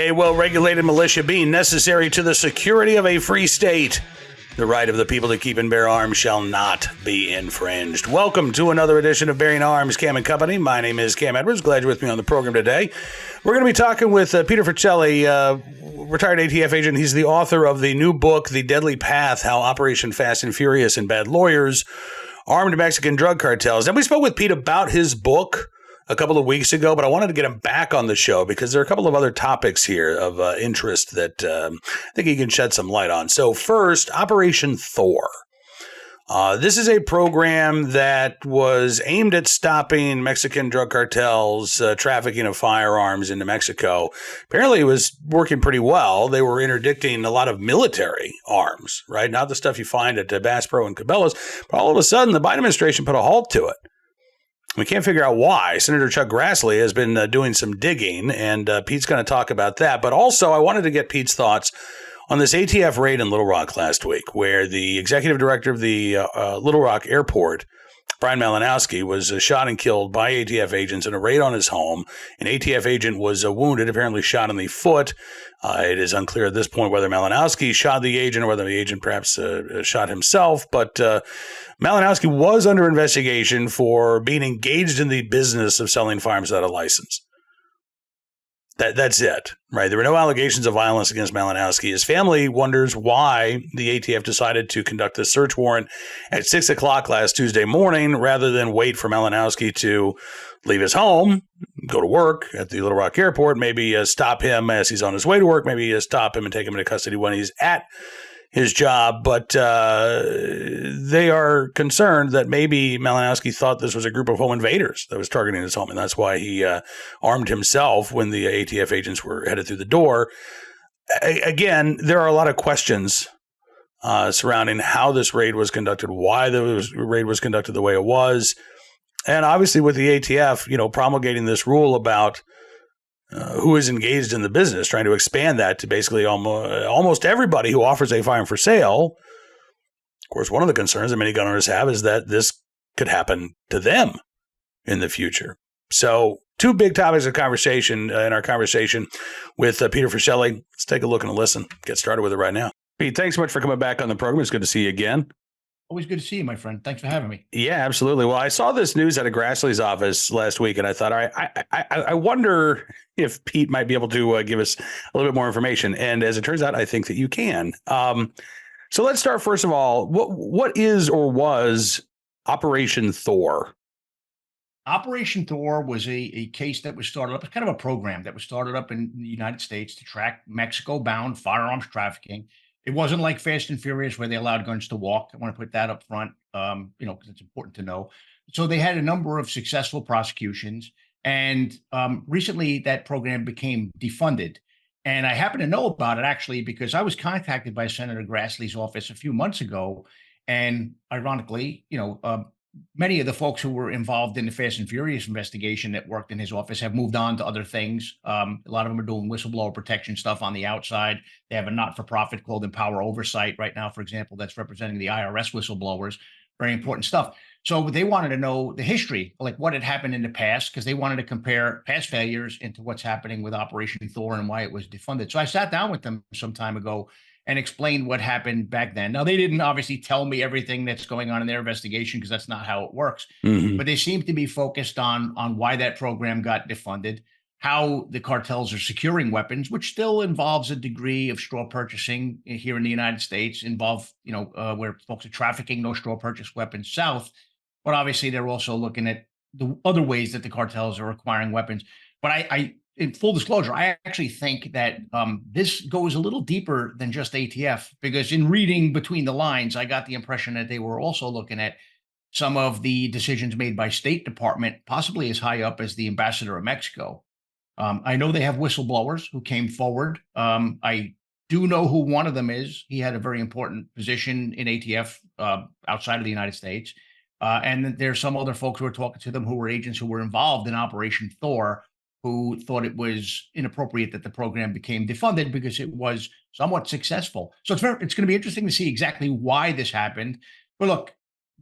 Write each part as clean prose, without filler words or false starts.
A well-regulated militia being necessary to the security of a free state. The right of the people to keep and bear arms shall not be infringed. Welcome to another edition of Bearing Arms, Cam & Company. My name is Cam Edwards. Glad you're with me on the program today. We're going to be talking with Peter Forcelli, retired ATF agent. He's the author of the new book, The Deadly Path, How Operation Fast and Furious and Bad Lawyers Armed Mexican Drug Cartels. And we spoke with Pete about his book a couple of weeks ago, but I wanted to get him back on the show because there are a couple of other topics here of interest that I think he can shed some light on. So first, Operation Thor. This is a program that was aimed at stopping Mexican drug cartels trafficking of firearms into Mexico. Apparently, it was working pretty well. They were interdicting a lot of military arms, right? Not the stuff you find at Bass Pro and Cabela's. But all of a sudden, the Biden administration put a halt to it. We can't figure out why. Senator Chuck Grassley has been doing some digging, and Pete's going to talk about that. But also, I wanted to get Pete's thoughts on this ATF raid in Little Rock last week, where the executive director of the Little Rock Airport, Brian Malinowski, was shot and killed by ATF agents in a raid on his home. An ATF agent was wounded, apparently shot in the foot. It is unclear at this point whether Malinowski shot the agent or whether the agent perhaps shot himself. But Malinowski was under investigation for being engaged in the business of selling firearms without a license. That's it, right? There were no allegations of violence against Malinowski. His family wonders why the ATF decided to conduct this search warrant at 6 o'clock last Tuesday morning rather than wait for Malinowski to leave his home, go to work at the Little Rock Airport, maybe stop him as he's on his way to work, maybe stop him and take him into custody when he's at his job. But they are concerned that maybe Malinowski thought this was a group of home invaders that was targeting his home, and that's why he armed himself when the ATF agents were headed through the door. Again, there are a lot of questions surrounding how this raid was conducted, why the raid was conducted the way it was. And obviously with the ATF, promulgating this rule about who is engaged in the business, trying to expand that to basically almost everybody who offers a firearm for sale. Of course, one of the concerns that many gun owners have is that this could happen to them in the future. So two big topics of conversation in our conversation with Peter Forcelli. Let's take a look and a listen. Get started with it right now. Pete, thanks so much for coming back on the program. It's good to see you again. Always good to see you, my friend. Thanks for having me. Yeah, absolutely. Well, I saw this news out of Grassley's office last week, and I thought, all right, I wonder if Pete might be able to give us a little bit more information. And as it turns out, I think that you can. So let's start, first of all, what is or was Operation Thor? Operation Thor was a case that was started up, it's kind of a program that was started up in the United States to track Mexico-bound firearms trafficking. It wasn't like Fast and Furious where they allowed guns to walk. I want to put that up front, because it's important to know. So they had a number of successful prosecutions, and recently that program became defunded. And I happen to know about it actually because I was contacted by Senator Grassley's office a few months ago, and ironically, many of the folks who were involved in the Fast and Furious investigation that worked in his office have moved on to other things. A lot of them are doing whistleblower protection stuff on the outside. They have a not-for-profit called Empower Oversight right now, for example, that's representing the IRS whistleblowers. Very important stuff. So they wanted to know the history, like what had happened in the past, because they wanted to compare past failures into what's happening with Operation Thor and why it was defunded. So I sat down with them some time ago and explained what happened back then. Now, they didn't obviously tell me everything that's going on in their investigation because that's not how it works. Mm-hmm. But they seem to be focused on why that program got defunded, how the cartels are securing weapons, which still involves a degree of straw purchasing here in the United States, where folks are trafficking those straw purchase weapons south. But obviously, they're also looking at the other ways that the cartels are acquiring weapons. But I in full disclosure, I actually think that this goes a little deeper than just ATF, because in reading between the lines, I got the impression that they were also looking at some of the decisions made by State Department, possibly as high up as the ambassador of Mexico. I know they have whistleblowers who came forward. I do know who one of them is. He had a very important position in ATF outside of the United States. And there's some other folks who are talking to them who were agents who were involved in Operation Thor, who thought it was inappropriate that the program became defunded because it was somewhat successful. So it's going to be interesting to see exactly why this happened. But look,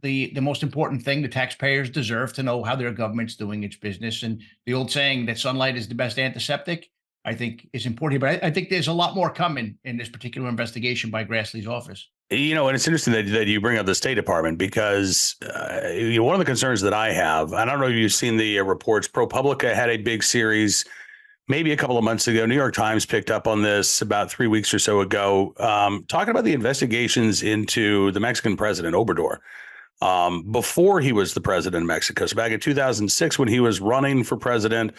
the most important thing, the taxpayers deserve to know how their government's doing its business. And the old saying that sunlight is the best antiseptic, I think is important here. But I think there's a lot more coming in this particular investigation by Grassley's office. And it's interesting that you bring up the State Department because one of the concerns that I have, I don't know if you've seen the reports. ProPublica had a big series maybe a couple of months ago. New York Times picked up on this about 3 weeks or so ago, talking about the investigations into the Mexican president, Obrador, before he was the president of Mexico. So back in 2006, when he was running for president,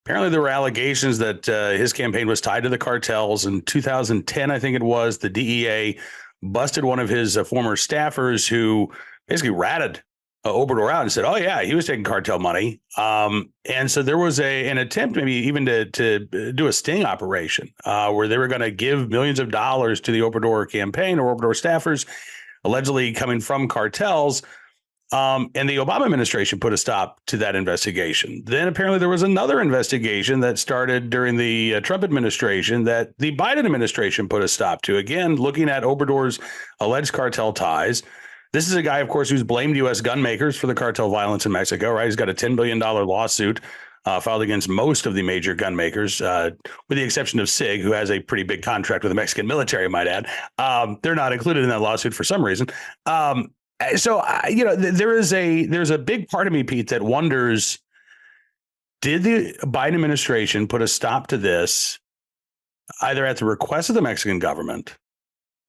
apparently there were allegations that his campaign was tied to the cartels. In 2010, I think it was, the DEA busted one of his former staffers who basically ratted Obrador out and said, oh, yeah, he was taking cartel money. And so there was an attempt maybe even to do a sting operation where they were going to give millions of dollars to the Obrador campaign or Obrador staffers, allegedly coming from cartels. And the Obama administration put a stop to that investigation. Then apparently there was another investigation that started during the Trump administration that the Biden administration put a stop to. Again, looking at Obrador's alleged cartel ties. This is a guy, of course, who's blamed U.S. gun makers for the cartel violence in Mexico, right? He's got a $10 billion lawsuit filed against most of the major gun makers, with the exception of SIG, who has a pretty big contract with the Mexican military, I might add. They're not included in that lawsuit for some reason. There's a big part of me, Pete, that wonders, did the Biden administration put a stop to this either at the request of the Mexican government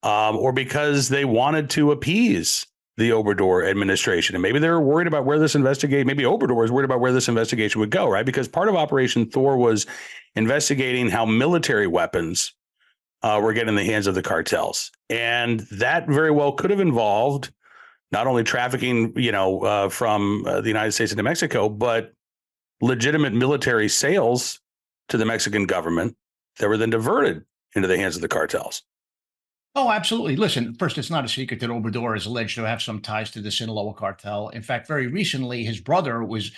or because they wanted to appease the Obrador administration? And maybe they're worried about where this investigation, maybe Obrador is worried about where this investigation would go, right? Because part of Operation Thor was investigating how military weapons were getting in the hands of the cartels. And that very well could have involved not only trafficking, from the United States into Mexico, but legitimate military sales to the Mexican government that were then diverted into the hands of the cartels. Oh, absolutely. Listen, first, it's not a secret that Obrador is alleged to have some ties to the Sinaloa cartel. In fact, very recently, his brother was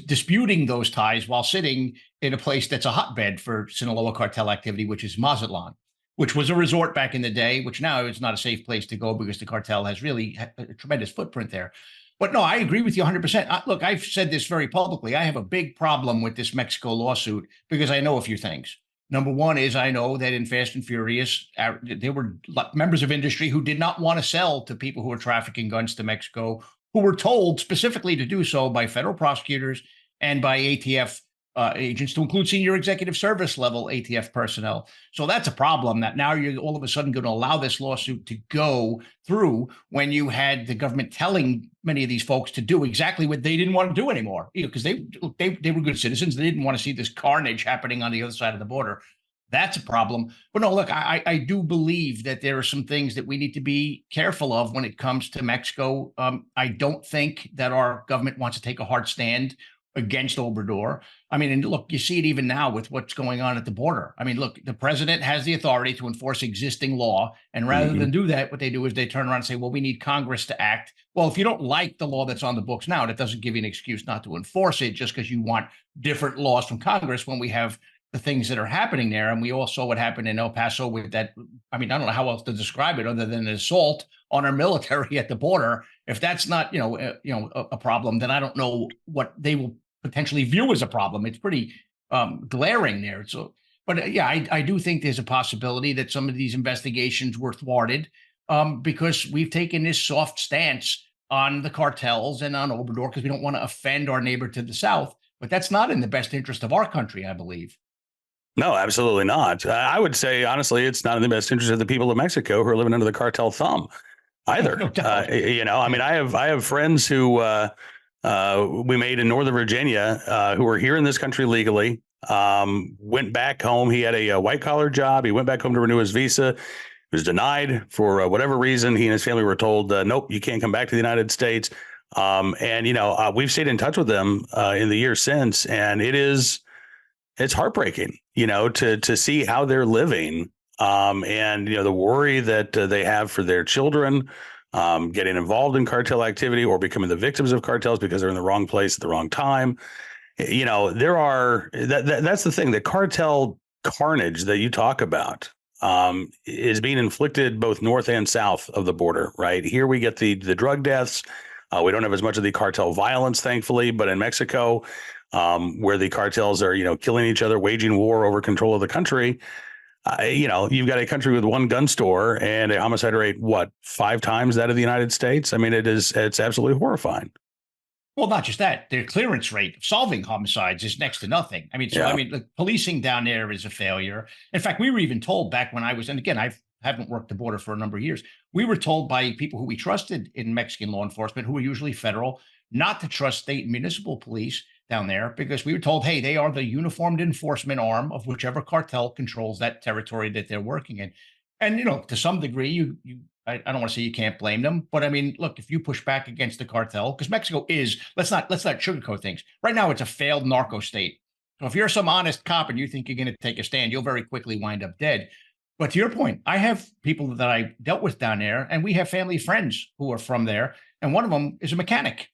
disputing those ties while sitting in a place that's a hotbed for Sinaloa cartel activity, which is Mazatlan, which was a resort back in the day, which now is not a safe place to go because the cartel has really a tremendous footprint there. But no, I agree with you 100%. Look, I've said this very publicly. I have a big problem with this Mexico lawsuit because I know a few things. Number one is I know that in Fast and Furious, there were members of industry who did not want to sell to people who were trafficking guns to Mexico, who were told specifically to do so by federal prosecutors and by ATF agents, to include senior executive service level ATF personnel. So that's a problem that now you're all of a sudden going to allow this lawsuit to go through when you had the government telling many of these folks to do exactly what they didn't want to do anymore, because they were good citizens. They didn't want to see this carnage happening on the other side of the border. That's a problem. But no, look, I do believe that there are some things that we need to be careful of when it comes to Mexico. I don't think that our government wants to take a hard stand against Obrador. I mean, and look, you see it even now with what's going on at the border. I mean, look, the president has the authority to enforce existing law. And rather than do that, what they do is they turn around and say, well, we need Congress to act. Well, if you don't like the law that's on the books now, that doesn't give you an excuse not to enforce it just because you want different laws from Congress when we have the things that are happening there. And we all saw what happened in El Paso with that. I mean, I don't know how else to describe it other than an assault on our military at the border. If that's not, a problem, then I don't know what they will potentially view as a problem. It's pretty glaring there. So, but I do think there's a possibility that some of these investigations were thwarted because we've taken this soft stance on the cartels and on Obrador because we don't want to offend our neighbor to the south. But that's not in the best interest of our country, I believe. No, absolutely not. I would say, honestly, it's not in the best interest of the people of Mexico who are living under the cartel thumb either. No doubt. I mean, I have friends who we made in Northern Virginia who were here in this country legally, went back home. He had a white collar job. He went back home to renew his visa. He was denied for whatever reason. He and his family were told, nope, you can't come back to the United States. We've stayed in touch with them in the years since. And it's heartbreaking, to see how they're living. The worry that they have for their children, getting involved in cartel activity or becoming the victims of cartels because they're in the wrong place at the wrong time. That's the thing. The cartel carnage that you talk about is being inflicted both north and south of the border, right? Here we get the drug deaths. We don't have as much of the cartel violence, thankfully, but in Mexico, where the cartels are, killing each other, waging war over control of the country. You've got a country with one gun store and a homicide rate, 5 times that of the United States? I mean, it's absolutely horrifying. Well, not just that, their clearance rate of solving homicides is next to nothing. I mean, so Yeah. I mean, the policing down there is a failure. In fact, we were even told back when I was, and again, I haven't worked the border for a number of years. We were told by people who we trusted in Mexican law enforcement, who were usually federal, not to trust state and municipal police down there because we were told, hey, they are the uniformed enforcement arm of whichever cartel controls that territory that they're working in. And to some degree, I don't want to say you can't blame them, but I mean, look, if you push back against the cartel, because Mexico is, let's not sugarcoat things. Right now, it's a failed narco state. So if you're some honest cop and you think you're going to take a stand, you'll very quickly wind up dead. But to your point, I have people that I dealt with down there, and we have family friends who are from there, and one of them is a mechanic.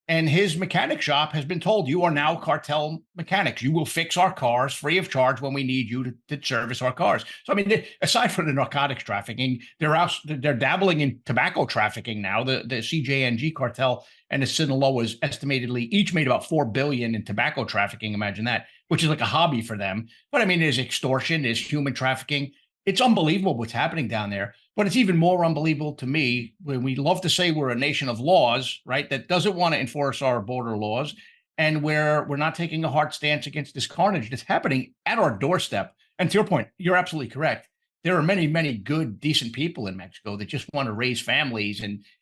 And his mechanic shop has been told, you are now cartel mechanics. You will fix our cars free of charge when we need you to service our cars. So, I mean, aside from the narcotics trafficking, they're dabbling in tobacco trafficking now. The CJNG cartel and the Sinaloas estimatedly each made about $4 billion in tobacco trafficking. Imagine that, which is like a hobby for them. But I mean, there's extortion, there's human trafficking. It's unbelievable what's happening down there. But it's even more unbelievable to me when we love to say we're a nation of laws, right? That doesn't want to enforce our border laws, and where we're not taking a hard stance against this carnage that's happening at our doorstep. And to your point, you're absolutely correct. There are many, many good, decent people in Mexico that just want to raise families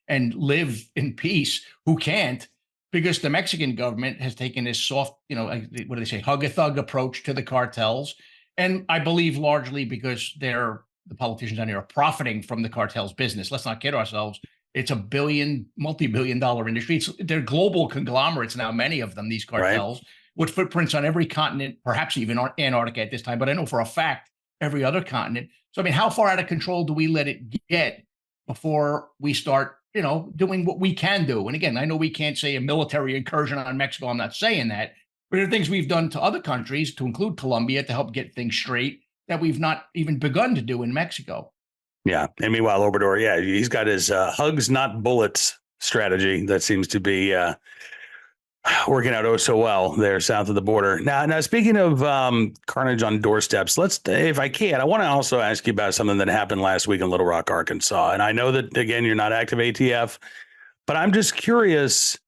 and live in peace who can't, because the Mexican government has taken this soft, what do they say, hug a thug approach to the cartels. And I believe largely because the politicians down here are profiting from the cartel's business. Let's not kid ourselves. It's a multi-billion dollar industry. They're global conglomerates now, many of them, these cartels, right, with footprints on every continent, perhaps even Antarctica at this time. But I know for a fact, every other continent. So, I mean, how far out of control do we let it get before we start, doing what we can do? And again, I know we can't say a military incursion on Mexico. I'm not saying that. But there are things we've done to other countries, to include Colombia, to help get things straight that we've not even begun to do in Mexico. Yeah. And meanwhile, Obrador, he's got his hugs, not bullets strategy that seems to be working out so well there south of the border. Now speaking of carnage on doorsteps, if I can, I want to also ask you about something that happened last week in Little Rock, Arkansas. And I know that, again, you're not active ATF, but I'm just curious.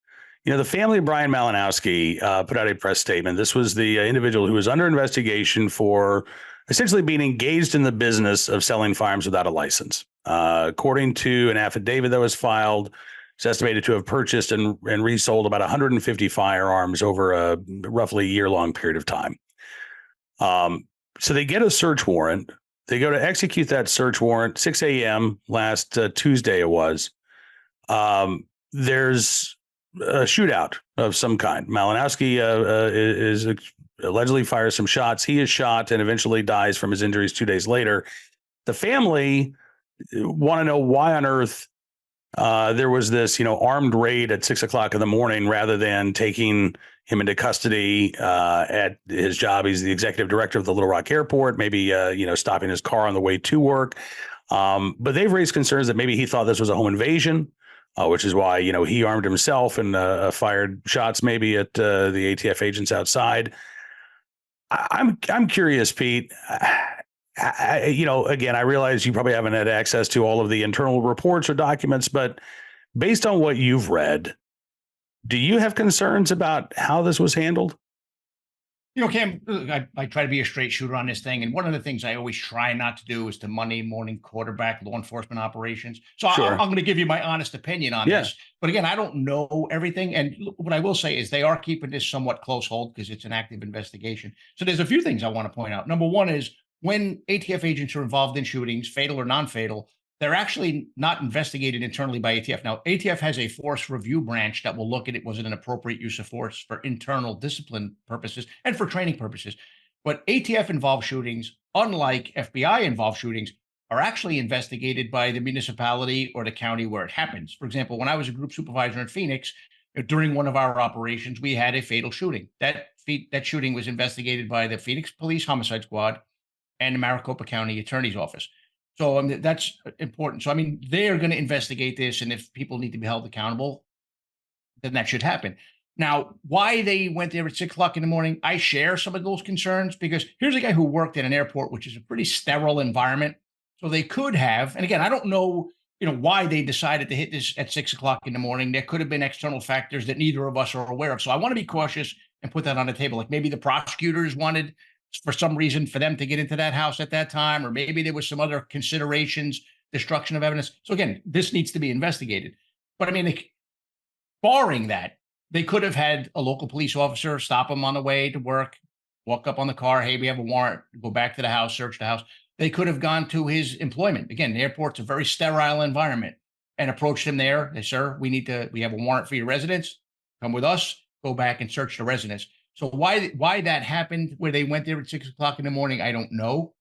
The family of Brian Malinowski put out a press statement. This was the individual who was under investigation for essentially being engaged in the business of selling firearms without a license. According to an affidavit that was filed, it's estimated to have purchased and resold about 150 firearms over a roughly year-long period of time. So they get a search warrant. They go to execute that search warrant, 6 a.m. last Tuesday it was. There's a shootout of some kind. Malinowski is allegedly fires some shots. He is shot and eventually dies from his injuries 2 days later. The family want to know why on earth there was this, armed raid at 6 o'clock in the morning rather than taking him into custody at his job. He's the executive director of the Little Rock Airport, maybe, stopping his car on the way to work. But they've raised concerns that maybe he thought this was a home invasion, which is why, he armed himself and fired shots maybe at the ATF agents outside. I'm curious, Pete. Again, I realize you probably haven't had access to all of the internal reports or documents, but based on what you've read, do you have concerns about how this was handled? Cam, I try to be a straight shooter on this thing. And one of the things I always try not to do is to Monday morning quarterback law enforcement operations. So sure. I'm going to give you my honest opinion on this. But again, I don't know everything. And what I will say is they are keeping this somewhat close hold because it's an active investigation. So there's a few things I want to point out. Number one is when ATF agents are involved in shootings, fatal or non-fatal, they're actually not investigated internally by ATF. Now, ATF has a force review branch that will look at it. Was it an appropriate use of force for internal discipline purposes and for training purposes? But ATF-involved shootings, unlike FBI-involved shootings, are actually investigated by the municipality or the county where it happens. For example, when I was a group supervisor in Phoenix, during one of our operations, we had a fatal shooting. That shooting was investigated by the Phoenix Police Homicide Squad and the Maricopa County Attorney's Office. So that's important. So, they are going to investigate this. And if people need to be held accountable, then that should happen. Now, why they went there at 6 o'clock in the morning, I share some of those concerns because here's a guy who worked at an airport, which is a pretty sterile environment. So they could have, and again, I don't know, why they decided to hit this at 6 o'clock in the morning. There could have been external factors that neither of us are aware of. So I want to be cautious and put that on the table. Like maybe the prosecutors wanted, for some reason, for them to get into that house at that time, or maybe there was some other considerations, destruction of evidence. So again, this needs to be investigated. But I mean, barring that, they could have had a local police officer stop them on the way to work, walk up on the car. Hey, we have a warrant. Go back to the house, search the house. They could have gone to his employment. Again, the airport's a very sterile environment, and approached him there. Hey, sir, we have a warrant for your residence. Come with us. Go back and search the residence. So why that happened, where they went there at 6 o'clock in the morning, I don't know.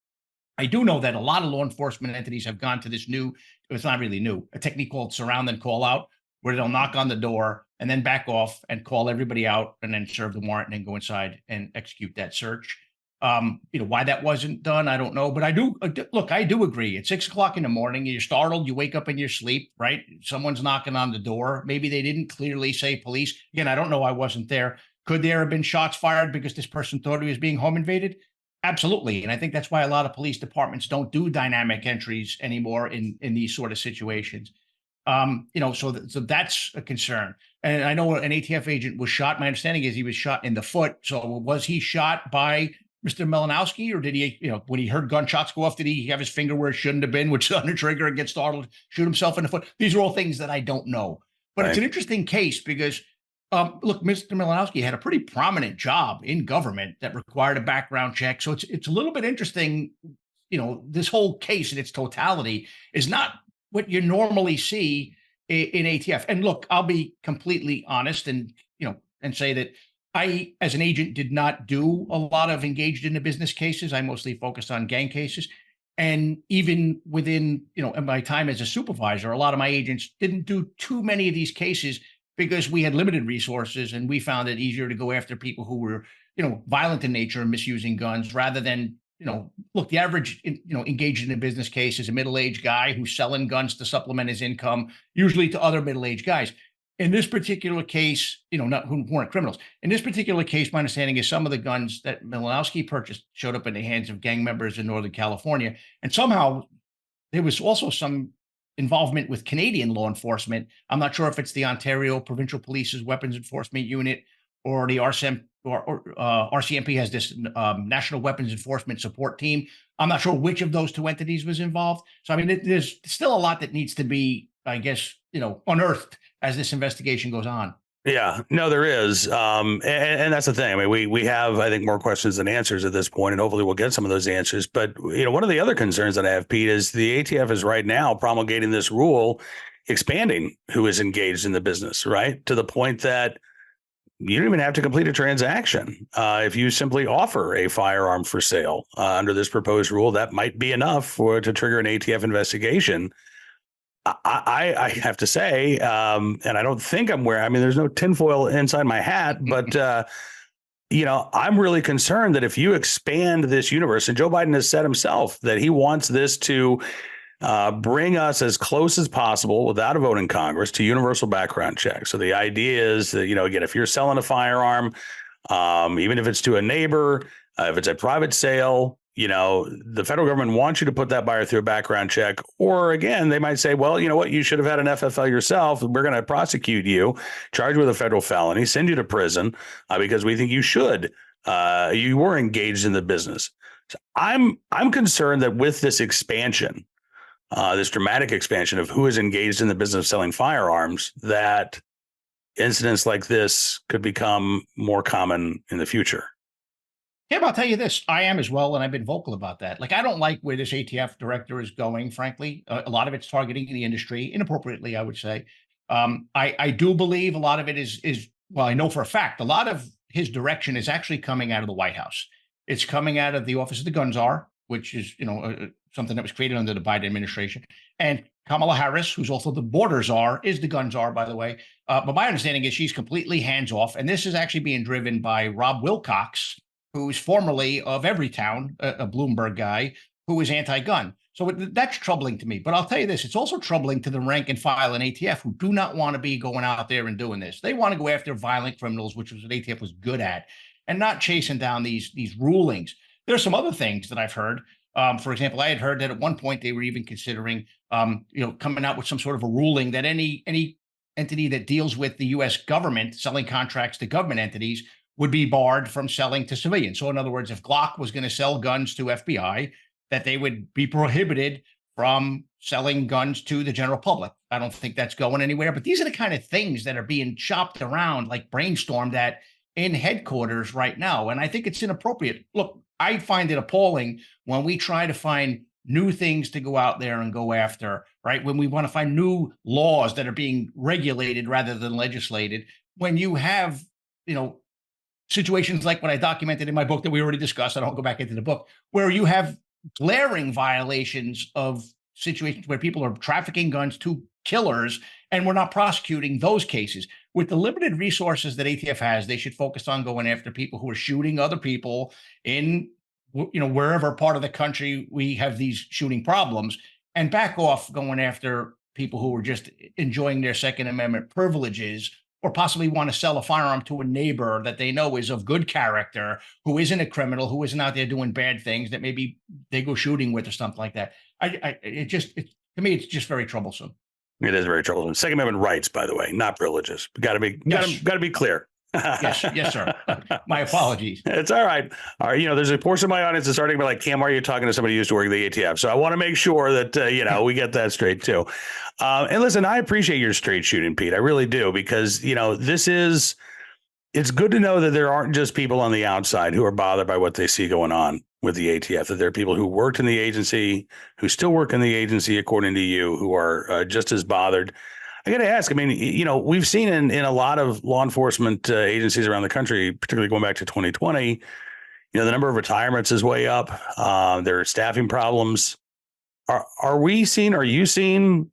I do know that a lot of law enforcement entities have gone to this new, it's not really new, a technique called surround and call out, where they'll knock on the door and then back off and call everybody out and then serve the warrant and then go inside and execute that search. Why that wasn't done, I don't know. But I do look, I do agree. At 6 o'clock in the morning, you're startled, you wake up in your sleep, right? Someone's knocking on the door. Maybe they didn't clearly say police. Again, I don't know. I wasn't there. Could there have been shots fired because this person thought he was being home invaded? Absolutely. And I think that's why a lot of police departments don't do dynamic entries anymore in these sort of situations. So that's a concern. And I know an ATF agent was shot. My understanding is he was shot in the foot. So was he shot by Mr. Melanowski, or did he, when he heard gunshots go off, did he have his finger where it shouldn't have been, which is on the trigger and get startled, shoot himself in the foot? These are all things that I don't know. But It's an interesting case because look, Mr. Melanowski had a pretty prominent job in government that required a background check. So it's a little bit interesting. This whole case in its totality is not what you normally see in ATF. And look, I'll be completely honest and say that I, as an agent, did not do a lot of engaged in the business cases. I mostly focused on gang cases. And even within, in my time as a supervisor, a lot of my agents didn't do too many of these cases because we had limited resources, and we found it easier to go after people who were, violent in nature and misusing guns rather than, look, the average, engaged in a business case is a middle-aged guy who's selling guns to supplement his income, usually to other middle-aged guys. In this particular case, not who weren't criminals. In this particular case, my understanding is some of the guns that Melanowski purchased showed up in the hands of gang members in Northern California. And somehow there was also some involvement with Canadian law enforcement. I'm not sure if it's the Ontario Provincial Police's Weapons Enforcement Unit or the RCMP has this National Weapons Enforcement Support Team. I'm not sure which of those two entities was involved. So, I mean, there's still a lot that needs to be, I guess, unearthed as this investigation goes on. Yeah, no, there is. And that's the thing. I mean, we have, I think, more questions than answers at this point, and hopefully we'll get some of those answers. But, one of the other concerns that I have, Pete, is the ATF is right now promulgating this rule, expanding who is engaged in the business, right? To the point that you don't even have to complete a transaction. If you simply offer a firearm for sale under this proposed rule, that might be enough to trigger an ATF investigation. I have to say, and I don't think I'm wearing, I mean, there's no tinfoil inside my hat, but, I'm really concerned that if you expand this universe, and Joe Biden has said himself that he wants this to bring us as close as possible without a vote in Congress to universal background checks. So the idea is that, again, if you're selling a firearm, even if it's to a neighbor, if it's a private sale, the federal government wants you to put that buyer through a background check. Or again, they might say, well, you know what, you should have had an FFL yourself. We're going to prosecute you, charge you with a federal felony, send you to prison because we think you should. You were engaged in the business. So I'm concerned that with this expansion, this dramatic expansion of who is engaged in the business of selling firearms, that incidents like this could become more common in the future. Yeah, but I'll tell you this, I am as well, and I've been vocal about that. Like, I don't like where this ATF director is going, frankly. A lot of it's targeting the industry, inappropriately, I would say. I do believe a lot of it is, well, I know for a fact, a lot of his direction is actually coming out of the White House. It's coming out of the Office of the Gun Czar, which is, something that was created under the Biden administration. And Kamala Harris, who's also the border czar, is the gun czar, by the way. But my understanding is she's completely hands off. And this is actually being driven by Rob Wilcox, who's formerly of Everytown, a Bloomberg guy, who is anti-gun. So that's troubling to me. But I'll tell you this, it's also troubling to the rank and file in ATF who do not want to be going out there and doing this. They want to go after violent criminals, which was what ATF was good at, and not chasing down these rulings. There's some other things that I've heard. For example, I had heard that at one point they were even considering, coming out with some sort of a ruling that any entity that deals with the U.S. government selling contracts to government entities would be barred from selling to civilians. So in other words, if Glock was going to sell guns to FBI, that they would be prohibited from selling guns to the general public. I don't think that's going anywhere, but these are the kind of things that are being chopped around, like brainstormed at in headquarters right now. And I think it's inappropriate. Look, I find it appalling when we try to find new things to go out there and go after, right? When we want to find new laws that are being regulated rather than legislated, when you have, situations like what I documented in my book that we already discussed, I don't go back into the book, where you have glaring violations of situations where people are trafficking guns to killers, and we're not prosecuting those cases. With the limited resources that ATF has, they should focus on going after people who are shooting other people in, wherever part of the country we have these shooting problems, and back off going after people who are just enjoying their Second Amendment privileges, or possibly want to sell a firearm to a neighbor that they know is of good character, who isn't a criminal, who isn't out there doing bad things that maybe they go shooting with or something like that. To me, it's just very troublesome. It is very troublesome. Second Amendment rights, by the way, not privileges. Got to be clear. Yes, sir. My apologies. It's all right. All right. There's a portion of my audience that's starting to be like, Cam, why are you talking to somebody who used to work at the ATF? So I want to make sure that, we get that straight too. And listen, I appreciate your straight shooting, Pete. I really do, because, it's good to know that there aren't just people on the outside who are bothered by what they see going on with the ATF, that there are people who worked in the agency, who still work in the agency, according to you, who are just as bothered. I got to ask, we've seen in a lot of law enforcement agencies around the country, particularly going back to 2020, the number of retirements is way up. There are staffing problems. Are you seeing,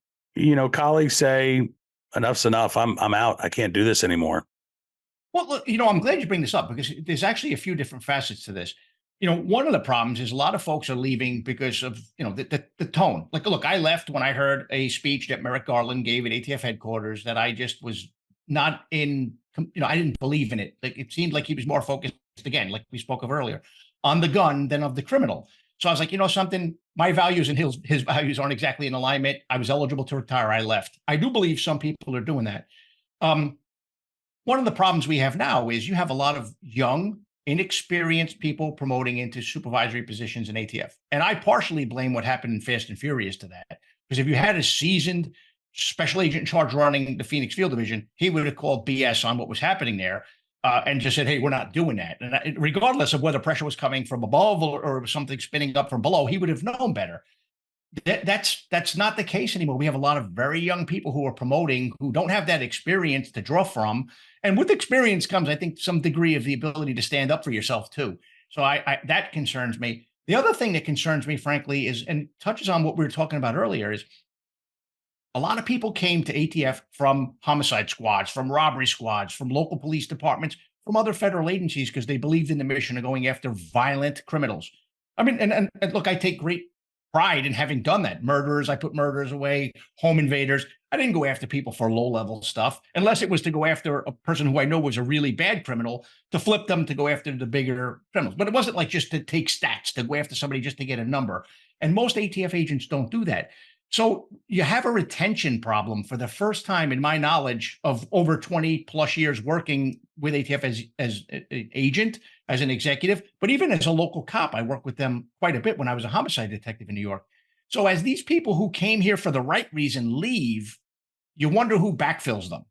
colleagues say, enough's enough, I'm out, I can't do this anymore? Well, look, I'm glad you bring this up, because there's actually a few different facets to this. One of the problems is a lot of folks are leaving because of, the tone. Like, look, I left when I heard a speech that Merrick Garland gave at ATF headquarters that I just was not in, I didn't believe in it. Like, it seemed like he was more focused, again, like we spoke of earlier, on the gun than of the criminal. So I was like, something, my values and his values aren't exactly in alignment. I was eligible to retire. I left. I do believe some people are doing that. One of the problems we have now is you have a lot of young, inexperienced people promoting into supervisory positions in ATF. And I partially blame what happened in Fast and Furious to that. Because if you had a seasoned special agent in charge running the Phoenix Field Division, he would have called BS on what was happening there and just said, hey, we're not doing that. And regardless of whether pressure was coming from above or something spinning up from below, he would have known better. That's not the case anymore. We have a lot of very young people who are promoting, who don't have that experience to draw from. And with experience comes, I think, some degree of the ability to stand up for yourself too. So that concerns me. The other thing that concerns me, frankly, is, and touches on what we were talking about earlier, is a lot of people came to ATF from homicide squads, from robbery squads, from local police departments, from other federal agencies, because they believed in the mission of going after violent criminals. And look, I take great pride in having done that. Murderers, I put murderers away, home invaders. I didn't go after people for low-level stuff, unless it was to go after a person who I know was a really bad criminal, to flip them to go after the bigger criminals. But it wasn't like just to take stats, to go after somebody just to get a number. And most ATF agents don't do that. So you have a retention problem for the first time in my knowledge of over 20 plus years working with ATF as an agent, as an executive, but even as a local cop. I worked with them quite a bit when I was a homicide detective in New York. So as these people who came here for the right reason leave, you wonder who backfills them,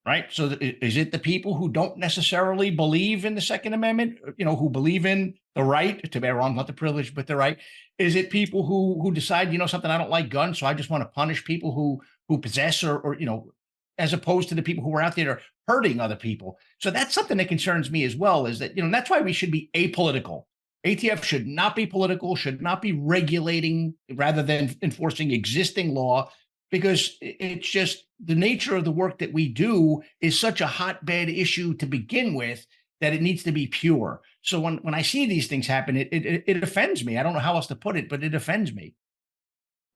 right? So is it the people who don't necessarily believe in the Second Amendment, who believe in the right to bear arms, not the privilege, but the right? Is it people who decide, something, I don't like guns, so I just want to punish people who possess or as opposed to the people who are out there hurting other people? So that's something that concerns me as well, is that, that's why we should be apolitical. ATF should not be political, should not be regulating rather than enforcing existing law, because it's just the nature of the work that we do is such a hotbed issue to begin with that it needs to be pure. So when I see these things happen, it offends me. I don't know how else to put it, but it offends me.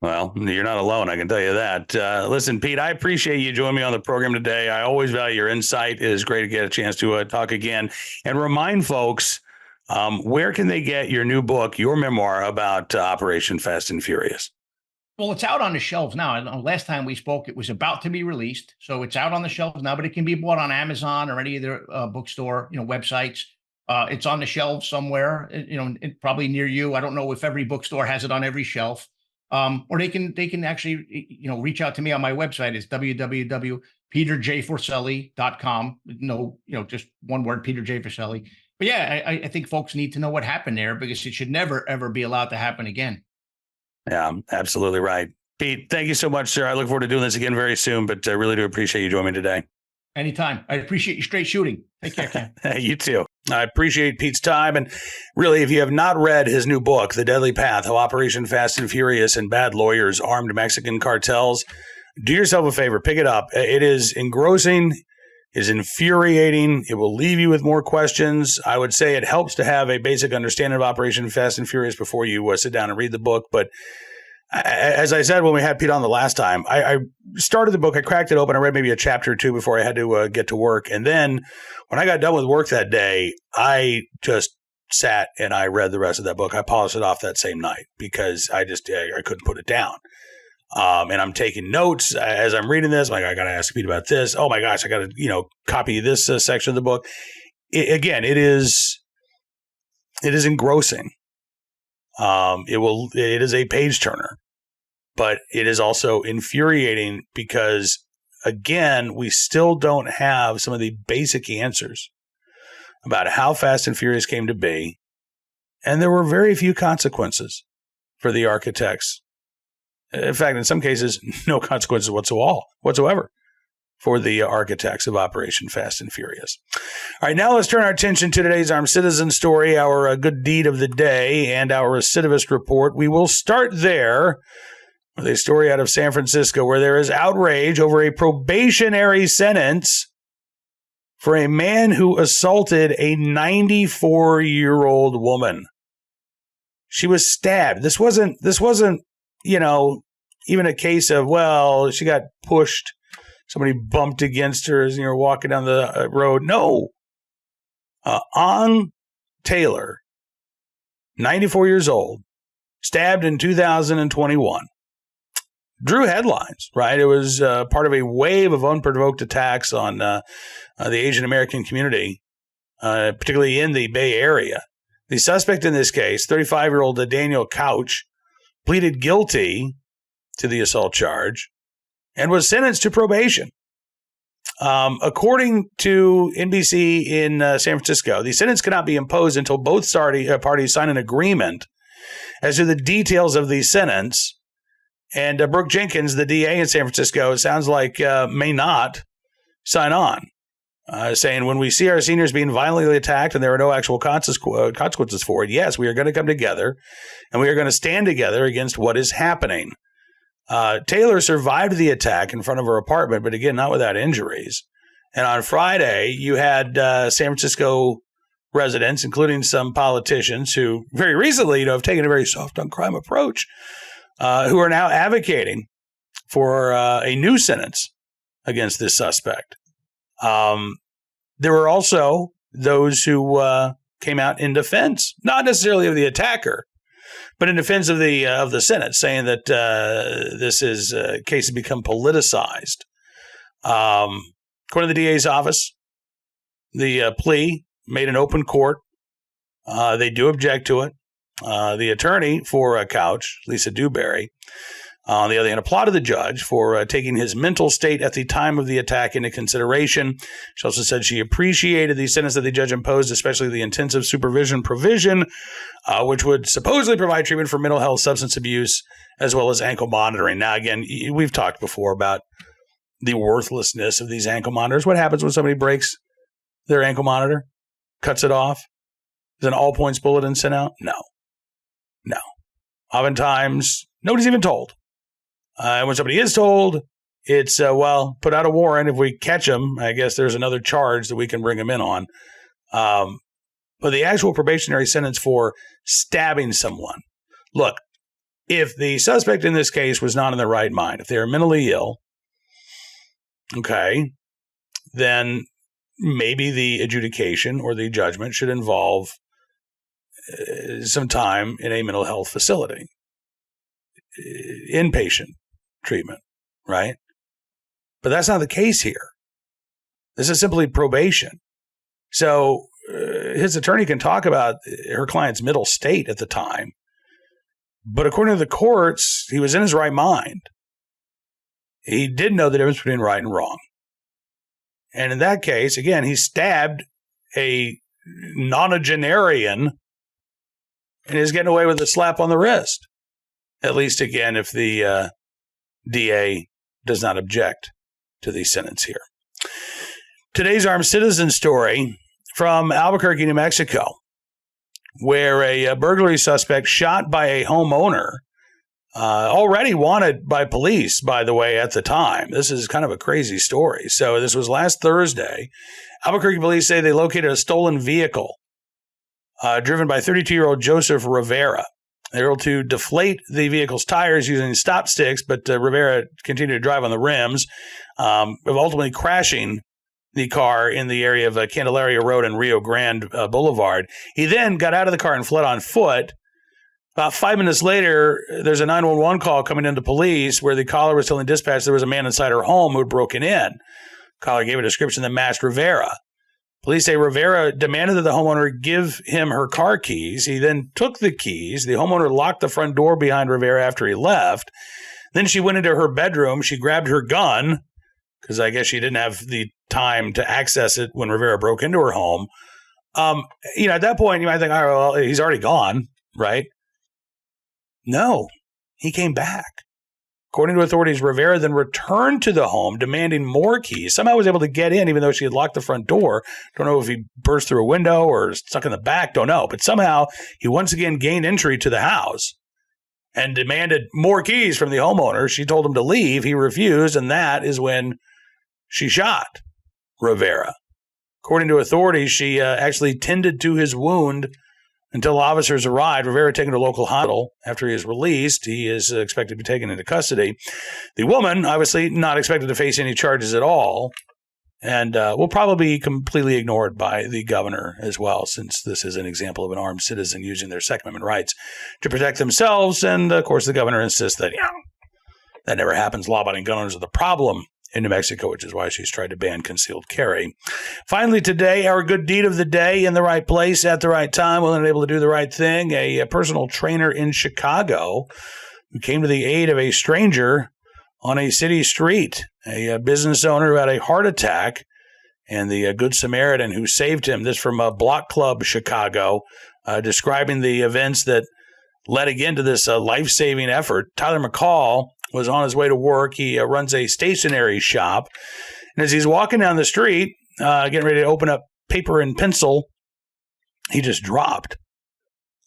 Well, you're not alone. I can tell you that. Listen, Pete, I appreciate you joining me on the program today. I always value your insight. It is great to get a chance to talk again and remind folks where can they get your new book, your memoir about Operation Fast and Furious? Well, it's out on the shelves now. And last time we spoke, it was about to be released, so it's out on the shelves now. But it can be bought on Amazon or any of their bookstore, websites. It's on the shelves somewhere, probably near you. I don't know if every bookstore has it on every shelf, or they can actually reach out to me on my website. It's www.peterjforcelli.com. No, just one word, Peter J. Forcelli. But yeah, I think folks need to know what happened there because it should never ever be allowed to happen again. Yeah, absolutely right. Pete, thank you so much, sir. I look forward to doing this again very soon, but I really do appreciate you joining me today. Anytime. I appreciate you straight shooting. Take care, Ken. You too. I appreciate Pete's time. And really, if you have not read his new book, The Deadly Path, How Operation Fast and Furious and Bad Lawyers Armed Mexican Cartels, do yourself a favor. Pick it up. It is engrossing. It is infuriating. It will leave you with more questions. I would say it helps to have a basic understanding of Operation Fast and Furious before you sit down and read the book. But as I said when we had Pete on the last time, I started the book. I cracked it open. I read maybe a chapter or two before I had to get to work. And then when I got done with work that day, I just sat and I read the rest of that book. I polished it off that same night because I couldn't put it down. And I'm taking notes as I'm reading this. Like, I got to ask Pete about this. Oh my gosh, I got to, copy this section of the book. It is engrossing. It is a page turner, but it is also infuriating because, again, we still don't have some of the basic answers about how Fast and Furious came to be. And there were very few consequences for the architects. In fact, in some cases, no consequences whatsoever for the architects of Operation Fast and Furious. All right, now let's turn our attention to today's Armed Citizen story, our good deed of the day, and our recidivist report. We will start there with a story out of San Francisco where there is outrage over a probationary sentence for a man who assaulted a 94-year-old woman. She was stabbed. This wasn't, even a case of, well, she got pushed. Somebody bumped against her as you were walking down the road. No. On Taylor, 94 years old, stabbed in 2021. Drew headlines, right? It was part of a wave of unprovoked attacks on the Asian American community, particularly in the Bay Area. The suspect in this case, 35-year-old Daniel Couch, pleaded guilty to the assault charge and was sentenced to probation. According to NBC in San Francisco, the sentence cannot be imposed until both parties sign an agreement as to the details of the sentence. And Brooke Jenkins, the DA in San Francisco, it sounds like may not sign on, saying when we see our seniors being violently attacked and there are no actual consequences for it, yes, we are going to come together and we are going to stand together against what is happening. Taylor survived the attack in front of her apartment, but again, not without injuries. And on Friday, you had San Francisco residents, including some politicians who very recently, have taken a very soft on crime approach, who are now advocating for a new sentence against this suspect. There were also those who came out in defense, not necessarily of the attacker, but in defense of the Senate, saying that this case has become politicized. According to the DA's office, the plea made in open court. They do object to it. The attorney for Couch, Lisa Dewberry, on the other hand, applauded the judge for taking his mental state at the time of the attack into consideration. She also said she appreciated the sentence that the judge imposed, especially the intensive supervision provision, which would supposedly provide treatment for mental health, substance abuse, as well as ankle monitoring. Now, again, we've talked before about the worthlessness of these ankle monitors. What happens when somebody breaks their ankle monitor, cuts it off? Is an all-points bulletin sent out? No. Oftentimes, nobody's even told. And when somebody is told, it's, put out a warrant. If we catch them, I guess there's another charge that we can bring them in on. But the actual probationary sentence for stabbing someone. Look, if the suspect in this case was not in their right mind, if they are mentally ill, okay, then maybe the adjudication or the judgment should involve some time in a mental health facility, inpatient treatment, right? But that's not the case here. This is simply probation. So his attorney can talk about her client's mental state at the time, but according to the courts, he was in his right mind. He did know the difference between right and wrong. And in that case, again, he stabbed a nonagenarian and is getting away with a slap on the wrist. At least, again, if the DA does not object to the sentence here. Today's armed citizen story from Albuquerque, New Mexico, where a burglary suspect shot by a homeowner, already wanted by police, by the way, at the time. This is kind of a crazy story. So this was last Thursday. Albuquerque police say they located a stolen vehicle driven by 32-year-old Joseph Rivera. They were able to deflate the vehicle's tires using stop sticks, but Rivera continued to drive on the rims, ultimately crashing the car in the area of Candelaria Road and Rio Grande Boulevard. He then got out of the car and fled on foot. About 5 minutes later, there's a 911 call coming into police where the caller was telling dispatch there was a man inside her home who had broken in. Caller gave a description that matched Rivera. Police say Rivera demanded that the homeowner give him her car keys. He then took the keys. The homeowner locked the front door behind Rivera after he left. Then she went into her bedroom. She grabbed her gun because I guess she didn't have the time to access it when Rivera broke into her home. At that point, you might think, all right, well, he's already gone, right? No, he came back. According to authorities, Rivera then returned to the home demanding more keys. Somehow was able to get in even though she had locked the front door. Don't know if he burst through a window or stuck in the back. Don't know. But somehow he once again gained entry to the house and demanded more keys from the homeowner. She told him to leave. He refused, and that is when she shot Rivera. According to authorities, she actually tended to his wound until officers arrived. Rivera taken to a local hospital. After he is released, he is expected to be taken into custody. The woman, obviously, not expected to face any charges at all, and will probably be completely ignored by the governor as well, since this is an example of an armed citizen using their Second Amendment rights to protect themselves. And, of course, the governor insists that, that never happens. Law-abiding gun owners are the problem in New Mexico, which is why she's tried to ban concealed carry. Finally, today, our good deed of the day, in the right place at the right time, willing and able to do the right thing. A personal trainer in Chicago who came to the aid of a stranger on a city street, a business owner who had a heart attack, and the Good Samaritan who saved him. This from Block Club Chicago, describing the events that led again to this life-saving effort. Tyler McCall was on his way to work. He runs a stationery shop. And as he's walking down the street, getting ready to open up paper and pencil, he just dropped.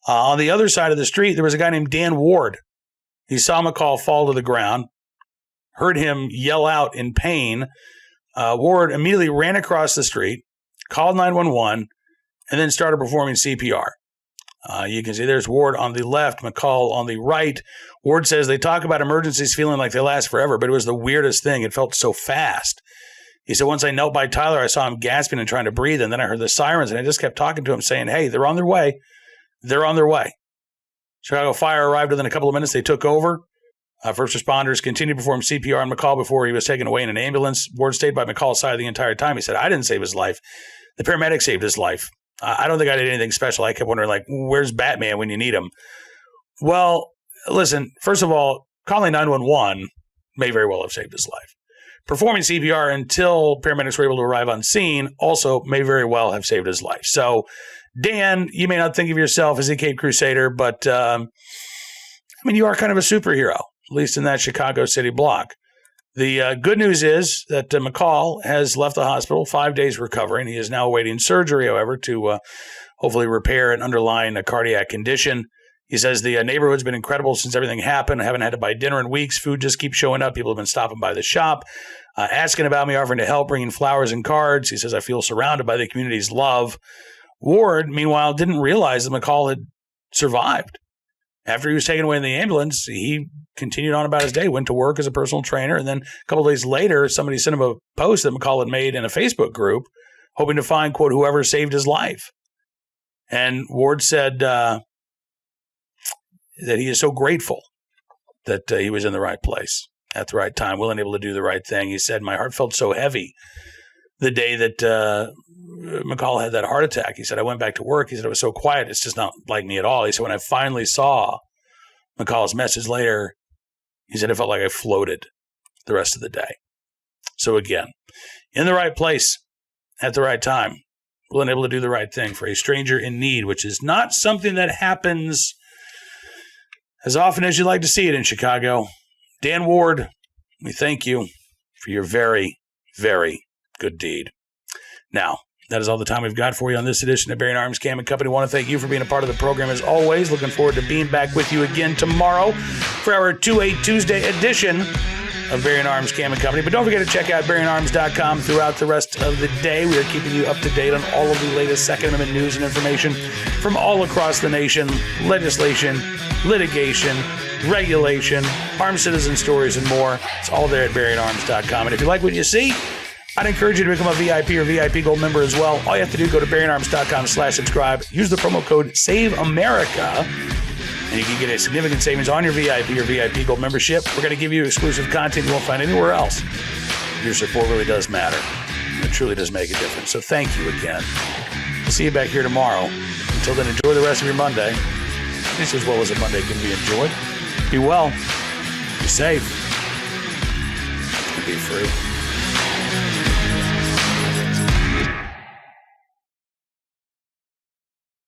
On the other side of the street, there was a guy named Dan Ward. He saw McCall fall to the ground, heard him yell out in pain. Ward immediately ran across the street, called 911, and then started performing CPR. You can see there's Ward on the left, McCall on the right. Ward says they talk about emergencies feeling like they last forever, but it was the weirdest thing. It felt so fast. He said, once I knelt by Tyler, I saw him gasping and trying to breathe, and then I heard the sirens, and I just kept talking to him saying, hey, they're on their way. They're on their way. Chicago Fire arrived within a couple of minutes. They took over. First responders continued to perform CPR on McCall before he was taken away in an ambulance. Ward stayed by McCall's side the entire time. He said, I didn't save his life. The paramedic saved his life. I don't think I did anything special. I kept wondering, where's Batman when you need him? Well, listen, first of all, calling 911 may very well have saved his life. Performing CPR until paramedics were able to arrive on scene also may very well have saved his life. So, Dan, you may not think of yourself as a Cape Crusader, but, you are kind of a superhero, at least in that Chicago city block. The good news is that McCall has left the hospital, 5 days recovering. He is now awaiting surgery, however, to hopefully repair an underlying cardiac condition. He says the neighborhood's been incredible since everything happened. I haven't had to buy dinner in weeks. Food just keeps showing up. People have been stopping by the shop, asking about me, offering to help, bringing flowers and cards. He says, I feel surrounded by the community's love. Ward, meanwhile, didn't realize that McCall had survived. After he was taken away in the ambulance, he continued on about his day, went to work as a personal trainer. And then a couple of days later, somebody sent him a post that McCall had made in a Facebook group, hoping to find, quote, whoever saved his life. And Ward said that he is so grateful that he was in the right place at the right time, willing and able to do the right thing. He said, my heart felt so heavy the day that McCall had that heart attack. He said, I went back to work. He said, it was so quiet. It's just not like me at all. He said, when I finally saw McCall's message later, he said, it felt like I floated the rest of the day. So again, in the right place at the right time, willing and able to do the right thing for a stranger in need, which is not something that happens as often as you'd like to see it in Chicago. Dan Ward, we thank you for your very, very good deed. Now, that is all the time we've got for you on this edition of Bearing Arms Cam & Company. I want to thank you for being a part of the program as always. Looking forward to being back with you again tomorrow for our 2-8 Tuesday edition of Bearing Arms Cam & Company. But don't forget to check out BearingArms.com throughout the rest of the day. We are keeping you up to date on all of the latest Second Amendment news and information from all across the nation, legislation, litigation, regulation, armed citizen stories, and more. It's all there at BearingArms.com. And if you like what you see, I'd encourage you to become a VIP or VIP Gold member as well. All you have to do is go to BearingArms.com/subscribe. Use the promo code SAVEAMERICA, and you can get a significant savings on your VIP or VIP Gold membership. We're going to give you exclusive content you won't find anywhere else. Your support really does matter. It truly does make a difference. So thank you again. We'll see you back here tomorrow. Until then, enjoy the rest of your Monday. At least as well as a Monday can be enjoyed. Be well, be safe, and be free.